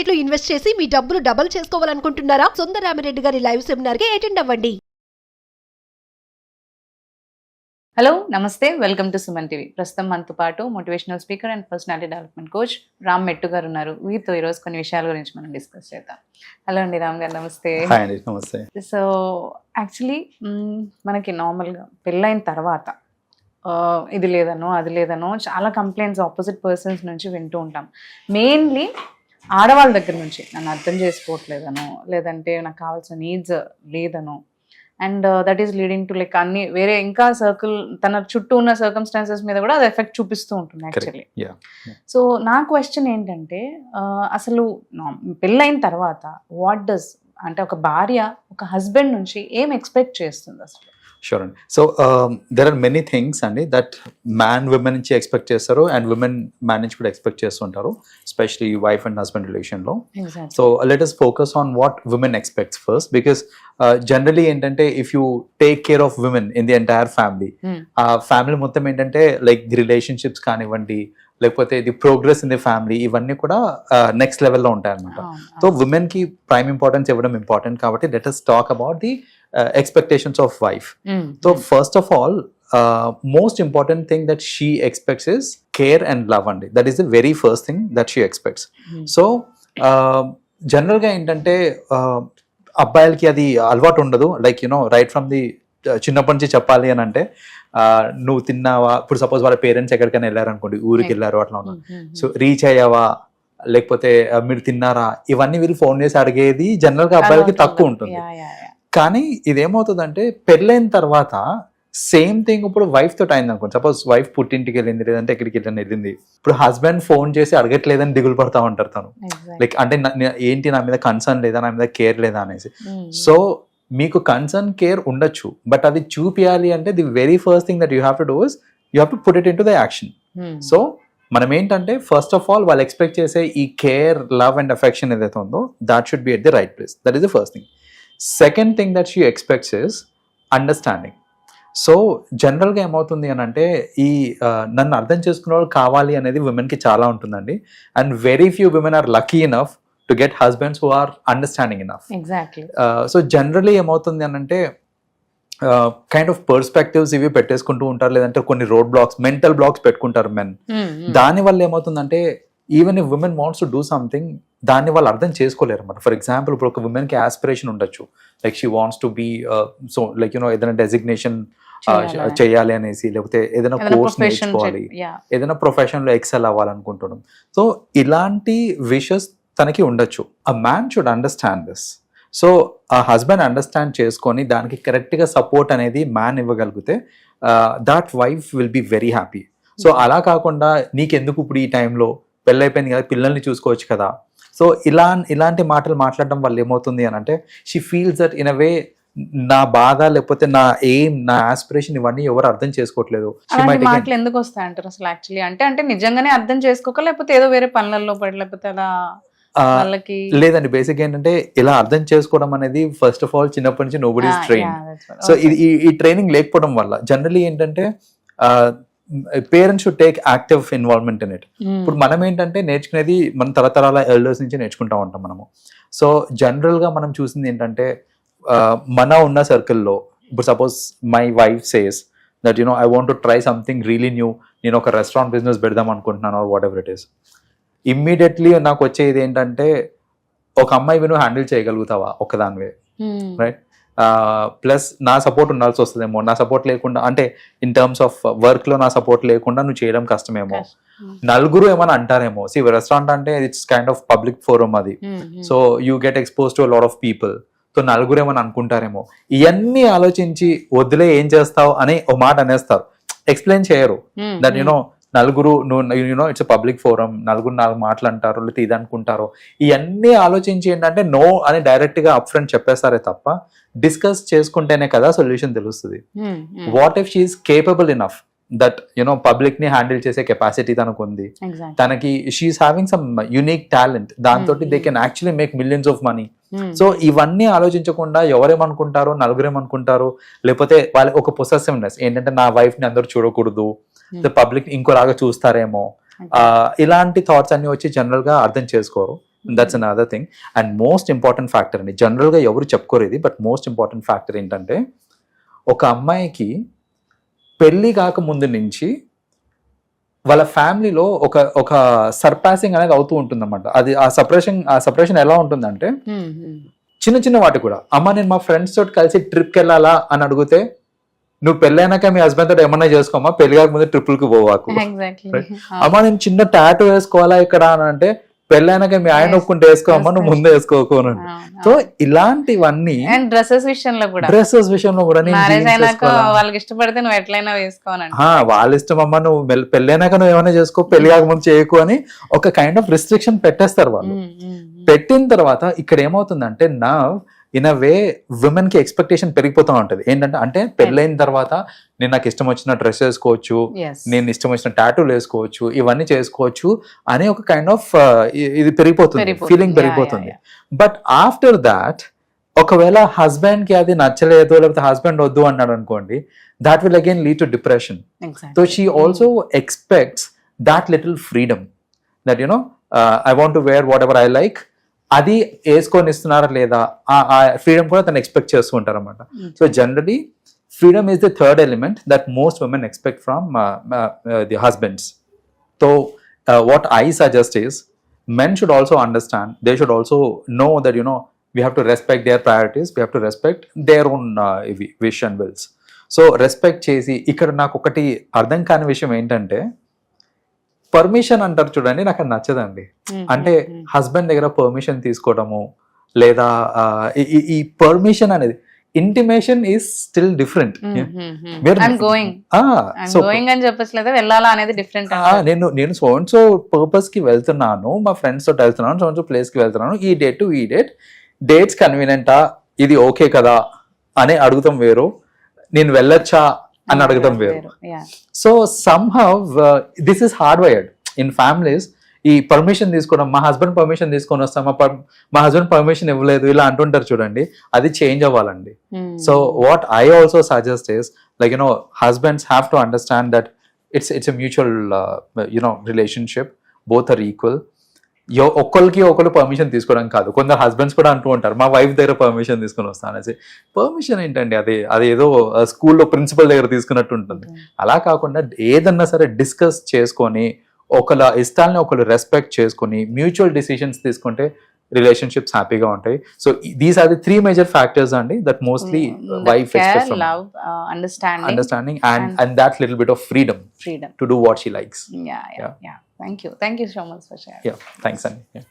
Market లో invest చేసి మీ డబ్బులు డబుల్ చేసుకోవాలనుకుంటున్నారా? సుందరరామిరెడ్డి గారి లైవ్ సెమినార్ కి అటెండ్ అవ్వండి. హలో నమస్తే, వెల్కమ్ టు సుమన్ టీవీ. ప్రస్తుతం మనతో పాటు motivational speaker and personality development coach Ram మెట్టు గారు ఉన్నారు. వీరితో ఈరోజు కొన్ని విషయాల గురించి మనం డిస్కస్ చేద్దాం. హలో అండి రామ్ గారు, నమస్తే. నమస్తే. సో యాక్చువల్లీ మనకి నార్మల్గా పెళ్ళైన తర్వాత ఇది లేదనో అది లేదనో చాలా కంప్లైంట్స్ ఆపోజిట్ పర్సన్స్ నుంచి వింటూ ఉంటాం. మెయిన్లీ ఆడవాళ్ళ దగ్గర నుంచి నన్ను అర్థం చేసుకోవట్లేదనో, లేదంటే నాకు కావాల్సిన నీడ్స్ లేదనో, and that is leading to like అన్ని వేరే ఇంకా సర్కిల్ తన చుట్టూ ఉన్న సర్కమ్స్టాన్సెస్ మీద కూడా అది ఎఫెక్ట్ చూపిస్తూ ఉంటుంది యాక్చువల్లీ. సో నా క్వశ్చన్ ఏంటంటే, అసలు పెళ్ళైన తర్వాత వాట్ డస్ అంటే ఒక భార్య ఒక హస్బెండ్ నుంచి ఏం ఎక్స్పెక్ట్ చేస్తుంది అసలు? షూర్ అండి. So there are many things అండి దట్ మ్యాన్ విమెన్ నుంచి ఎక్స్పెక్ట్ చేస్తారు అండ్ విమెన్ మ్యాన్ నుంచి కూడా ఎక్స్పెక్ట్ చేస్తుంటారు, ఎస్పెషలీ వైఫ్ అండ్ హస్బెండ్ రిలేషన్లో. So let us focus on what women expects first, because generally ఏంటంటే if you take care of women in the entire family, ఆ family మొత్తం ఏంటంటే like the relationships కానివ్వండి, లేకపోతే the progress in the family, ఇవన్నీ కూడా next లెవెల్లో ఉంటాయి అనమాట. సో విమెన్ కి ప్రైమ్ ఇంపార్టెన్స్ ఇవ్వడం ఇంపార్టెంట్ కాబట్టి let us talk about the expectations of wife. So first of all, most important thing that she expects is care and love andi. That is the very first thing that she expects. So general ga entante అబ్బాయిలకి అది అలవాటు ఉండదు. Like you know right from the చిన్నప్పటి నుంచి చెప్పాలి అని అంటే, నువ్వు తిన్నావా, ఇప్పుడు సపోజ్ వాళ్ళ పేరెంట్స్ ఎక్కడికైనా వెళ్ళారనుకోండి, ఊరికి వెళ్ళారు అట్లా ఉన్నా, సో రీచ్ అయ్యావా, లేకపోతే మీరు తిన్నారా, ఇవన్నీ వీళ్ళు ఫోన్ చేసి అడిగేది జనరల్ గా అబ్బాయిలకి తక్కువ ఉంటుంది. కానీ ఇదేమవుతుందంటే పెళ్ళైన తర్వాత సేమ్ థింగ్ ఇప్పుడు వైఫ్ తోటి అయింది అనుకోండి. సపోజ్ వైఫ్ పుట్టింటికి వెళ్ళింది, లేదంటే ఎక్కడికి వెళ్ళింది, ఇప్పుడు హస్బెండ్ ఫోన్ చేసి అడగట్లేదని దిగులు పడతా ఉంటారు తను. లైక్ అంటే ఏంటి, నా మీద కన్సర్న్ లేదా, నా మీద కేర్ లేదా అనేసి. సో మీకు కన్సర్న్ కేర్ ఉండొచ్చు, బట్ అది చూపియాలి అంటే the very first thing that you have to do is you have to put it in to the action. So మనం ఏంటంటే ఫస్ట్ ఆఫ్ ఆల్ వాళ్ళు ఎక్స్పెక్ట్ చేసే ఈ కేర్, లవ్ అండ్ అఫెక్షన్ ఏదైతే ఉందో that should be at the right place. That is the first thing. Second thing that she expects is understanding. So జనరల్గా ఏమవుతుంది అని అంటే, ఈ నన్ను అర్థం చేసుకునే వాళ్ళు కావాలి అనేది విమెన్కి చాలా ఉంటుందండి. And very few women are lucky enough to get husbands who are understanding enough. Exactly. So generally ఏమవుతుంది అని అంటే కైండ్ ఆఫ్ పర్స్పెక్టివ్స్ ఇవి పెట్టేసుకుంటూ ఉంటారు, లేదంటే కొన్ని రోడ్ బ్లాక్స్, మెంటల్ బ్లాక్స్ పెట్టుకుంటారు మెన్. దానివల్ల ఏమవుతుందంటే even if women wants to do something, దాన్ని వాళ్ళు అర్థం చేసుకోలేరు అనమాట. ఫర్ ఎగ్జాంపుల్ ఇప్పుడు ఒక విమెన్కి ఆస్పిరేషన్ ఉండొచ్చు, like she wants to be so like you know ఏదైనా డెసిగ్నేషన్ చేయాలి అనేసి, లేకపోతే ఏదైనా కోర్స్ నేర్చుకోవాలి, ఏదైనా ప్రొఫెషన్ లో ఎక్సెల్ అవ్వాలనుకుంటున్నాం. సో ఇలాంటి విషెస్ తనకి ఉండొచ్చు. A man should understand this. So ఆ హస్బెండ్ అండర్స్టాండ్ చేసుకొని దానికి కరెక్ట్ గా సపోర్ట్ అనేది మ్యాన్ ఇవ్వగలిగితే that wife will be very happy. So అలా కాకుండా నీకెందుకు ఇప్పుడు ఈ టైంలో పెళ్ళైపోయింది కదా, పిల్లల్ని చూసుకోవచ్చు కదా, సో ఇలాంటి మాటలు మాట్లాడడం వల్ల ఏమవుతుంది అని అంటే, she feels that in a way నా బాధ, లేకపోతే నా ఎయిమ్, నా ఆస్పిరేషన్ ఇవన్నీ ఎవరు అర్థం చేసుకోవట్లేదు. మాటలు ఎందుకు వస్తాయి అంటారు అసలు యాక్చువల్లీ? అంటే నిజంగానే అర్థం చేసుకోక, లేకపోతే ఏదో వేరే పనులలో పడి, లేకపోతే అలా వాళ్ళకి లేదండి. బేసిక్ ఏంటంటే ఇలా అర్థం చేసుకోవడం అనేది ఫస్ట్ ఆఫ్ ఆల్ చిన్నప్పటి నుంచి నోబడీ ఈస్ ట్రైన్. సో ఈ ట్రైనింగ్ లేకపోవడం వల్ల జనరలీ ఏంటంటే parents should take active involvement in it. ఇప్పుడు మనం ఏంటంటే నేర్చుకునేది మన తరతరాల ఎల్డర్స్ నుంచి నేర్చుకుంటా ఉంటాం మనము. సో జనరల్ గా మనం చూసింది ఏంటంటే, మన ఉన్న సర్కిల్లో ఇప్పుడు suppose my wife says that I want to try something really new, నేను ఒక రెస్టారెంట్ బిజినెస్ పెడదాం అనుకుంటున్నాను or whatever it is. Immediately నాకు వచ్చేది ఏంటంటే, ఒక అమ్మాయి నువ్వు హ్యాండిల్ చేయగలుగుతావా ఒక్కదానివే, రైట్? ప్లస్ నా సపోర్ట్ ఉండాల్సి వస్తుందేమో. నా సపోర్ట్ లేకుండా అంటే ఇన్ టర్మ్స్ ఆఫ్ వర్క్ లో నా సపోర్ట్ లేకుండా నువ్వు చేయడం కష్టమేమో. నలుగురు ఏమైనా అంటారేమో. సి రెస్టారెంట్ అంటే it's kind of public forum అది. So you get expose to lot of people. So నలుగురు ఏమైనా అనుకుంటారేమో. ఇవన్నీ ఆలోచించి వదిలే ఏం చేస్తావు అని ఒక మాట అనేస్తారు, ఎక్స్ప్లెయిన్ చేయరు. దట్ నలుగురు నువ్వు ఇట్స్ పబ్లిక్ ఫోరం, నలుగురు నాలుగు మాటలు అంటారు, లేకపోతే ఇది అనుకుంటారు. ఇవన్నీ ఆలోచించి ఏంటంటే నో అని డైరెక్ట్ గా అప్ ఫ్రంట్ చెప్పేస్తారే తప్ప, డిస్కస్ చేసుకుంటేనే కదా సొల్యూషన్ తెలుస్తుంది. What if she's capable enough that public ని హ్యాండిల్ చేసే కెపాసిటీ తనకు ఉంది, తనకి she's having some unique talent, దాంతో they can actually make millions of money. So ఇవన్నీ ఆలోచించకుండా ఎవరేమనుకుంటారో, నలుగురేమనుకుంటారో, లేకపోతే వాళ్ళ ఒక పొసెసివ్నెస్ ఏంటంటే నా వైఫ్ ని అందరూ చూడకూడదు, పబ్లిక్ ఇంకోలాగా చూస్తారేమో, ఇలాంటి థాట్స్ అన్ని వచ్చి జనరల్ గా అర్థం చేసుకోరు. That's an other thing. And most important factor అండి, జనరల్గా ఎవరు చెప్పుకోరు ఇది, బట్ మోస్ట్ ఇంపార్టెంట్ ఫ్యాక్టర్ ఏంటంటే ఒక అమ్మాయికి పెళ్ళి కాకముందు నుంచి వాళ్ళ ఫ్యామిలీలో ఒక సర్పాసింగ్ అనేది అవుతూ ఉంటుంది అన్నమాట. అది ఆ సపరేషన్ ఎలా ఉంటుందంటే చిన్న చిన్న వాటి కూడా, అమ్మ నేను మా ఫ్రెండ్స్ తోటి కలిసి ట్రిప్కి వెళ్ళాలా అని అడిగితే నువ్వు పెళ్ళైనాక మీ హస్బెండ్ తోటి ఏమన్నా చేసుకోమా, పెళ్లి కాకముందు ట్రిపుల్కి పోవాకు. అమ్మ నేను చిన్న టాటూ వేసుకోవాలా ఇక్కడ అని అంటే పెళ్ళైనాక మీ ఆయన ఒప్పుకుంటే వేసుకోమా, నువ్వు ముందే వేసుకోకూడదు. సో ఇలాంటివన్నీ డ్రెస్సెస్ విషయంలో కూడా వాళ్ళకి ఇష్టపడితే నువ్వు ఎట్లయినా వేసుకోవాలని, వాళ్ళ ఇష్టం అమ్మ, నువ్వు పెళ్ళైనాక నువ్వు ఏమైనా చేసుకో, పెళ్లి కాకముందు చేయకు అని ఒక కైండ్ ఆఫ్ రిస్ట్రిక్షన్ పెట్టేస్తారు వాళ్ళు. పెట్టిన తర్వాత ఇక్కడ ఏమవుతుందంటే నా ఇన్ అ వే విమెన్ కి ఎక్స్పెక్టేషన్ పెరిగిపోతూ ఉంటది. ఏంటంటే అంటే పెళ్ళైన తర్వాత నేను నాకు ఇష్టం వచ్చిన డ్రెస్ వేసుకోవచ్చు, నేను ఇష్టం వచ్చిన టాటూలు వేసుకోవచ్చు, ఇవన్నీ చేసుకోవచ్చు అనే ఒక కైండ్ ఆఫ్ ఇది పెరిగిపోతుంది, ఫీలింగ్ పెరిగిపోతుంది. బట్ ఆఫ్టర్ దాట్ ఒకవేళ హస్బెండ్ కి అది నచ్చలేదు, లేకపోతే హస్బెండ్ వద్దు అన్నాడు అనుకోండి, that will again lead to depression. So she also expects that little freedom, that you know I want to wear whatever I like, అది వేసుకొని ఇస్తున్నారా లేదా ఆ ఫ్రీడమ్ కూడా తను ఎక్స్పెక్ట్ చేస్తూ ఉంటారు అనమాట. So generally freedom is the third element that most women expect from the husbands. So what I suggest is men should also understand, they should also know that you know we have to respect their priorities, we have to respect their own wish and wills. So respect చేసి ఇక్కడ నాకు ఒకటి అర్థం కాని విషయం ఏంటంటే permission అంటారు చూడండి, నాకు అది నచ్చదండి. అంటే హస్బెండ్ దగ్గర పర్మిషన్ తీసుకోవడము లేదా ఈ పర్మిషన్ అనేది, ఇంటిమేషన్ ఈస్ స్టిల్ డిఫరెంట్. నేను సో అండ్ సో పర్పస్ కి వెళ్తున్నాను, మా ఫ్రెండ్స్ తోటి వెళ్తున్నాను, సో అండ్ సో ప్లేస్ కి వెళ్తున్నాను, ఈ డేట్ టు ఈ డేట్స్ కన్వీనియంటా, ఇది ఓకే కదా అని అడుగుతాం వేరు, నేను వెళ్ళొచ్చా అని అడగడం వేరు. So somehow this is hard wired in families. ఈ పర్మిషన్ తీసుకోవడం, మా హస్బెండ్ పర్మిషన్ తీసుకొని వస్తాం, మా హస్బెండ్ పర్మిషన్ ఇవ్వలేదు ఇలా అంటుంటారు చూడండి, అది చేంజ్ అవ్వాలండి. So what I also suggest is like you know husbands have to understand that it's a mutual you know relationship, both are equal. ఒకరికి ఒకరు పర్మిషన్ తీసుకోవడం కాదు, కొందరు హస్బెండ్స్ కూడా అంటూ ఉంటారు మా వైఫ్ దగ్గర పర్మిషన్ తీసుకొని వస్తాను అనేసి. పర్మిషన్ ఏంటండి, అది ఏదో స్కూల్లో ప్రిన్సిపల్ దగ్గర తీసుకున్నట్టు ఉంటుంది. అలా కాకుండా ఏదన్నా సరే డిస్కస్ చేసుకొని ఒకళ్ళ ఇష్టాలని ఒకళ్ళు రెస్పెక్ట్ చేసుకొని మ్యూచువల్ డిసిషన్స్ తీసుకుంటే రిలేషన్షిప్స్ హ్యాపీగా ఉంటాయి. So these are the 3 major factors అండి that mostly wife expects from love, understanding and that little bit of freedom to do what she likes. Yeah. Thank you so much for sharing. Yeah, thanks Andy. Yeah.